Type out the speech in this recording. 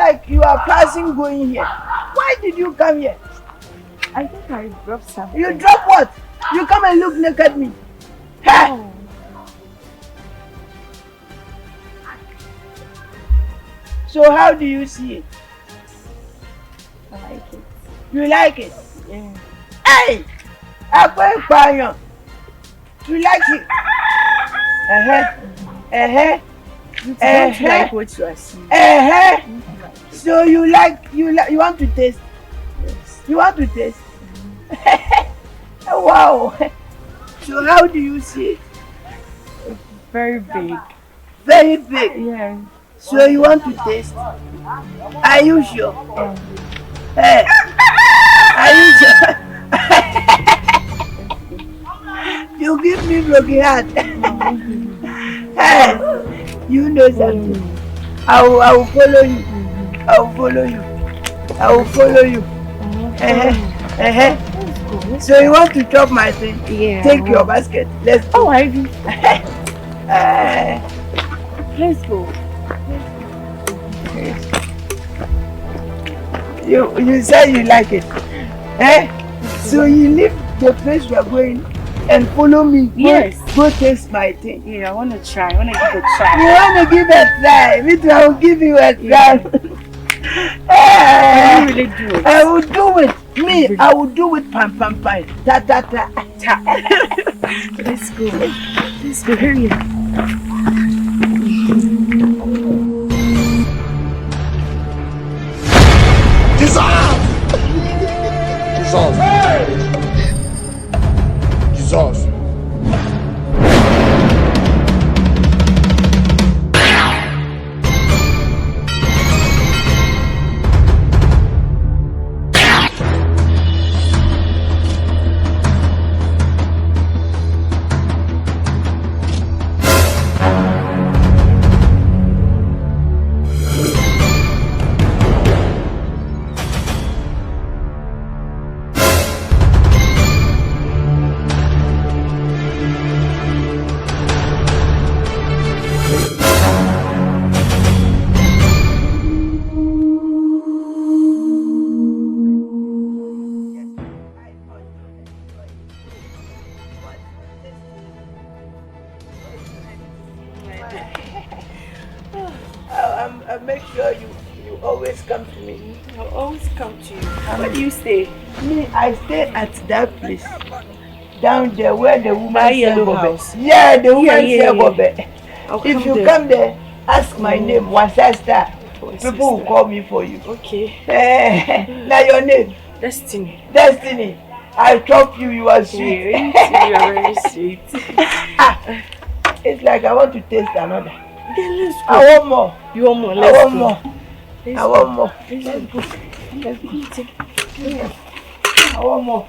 like you are passing going here. Why did you come here? I think I dropped something. You drop what? You come and look naked at me. Huh? Oh. So how do you see it? I like it. You like it? Yeah. Hey! Akwe. You like it? You don't like what you are seeing. So you want to taste? Yes. You want to taste? Wow. So how do you see it? Very big. Very big. Yeah. So you want to taste? Are you sure? Hey. Are you sure? You give me broken heart. Hey. You know something. I will follow you. I will follow you. I will follow you. So you want to chop my thing? Yeah. Take your basket. Let's go. Oh, I do. Let's go. You said you like it. So you leave the place we are going and follow me. Yes. Go taste my thing. Yeah, I want to try. I want to give it a try. You want to give a try? Me too, I will give you a try. I will really do it. I will do it. Me, I will do it. Pam. Ta. Let's go. Let's go. Hurry up. Jesus! I'll make sure you always come to me. I'll always come to you. Where do you stay? Me, I stay at that place. Down there where the woman My yellow house. Yeah, the woman yeah. If you come there, ask my name, Wasasta. People will call me for you. Okay. Now your name? Destiny. Destiny. I chop you, you are sweet. You are very sweet. It's like I want to taste another. Then let's go. I want more. You want more? I Let's want go. more. Let's I go. want more. Let's go. I want more.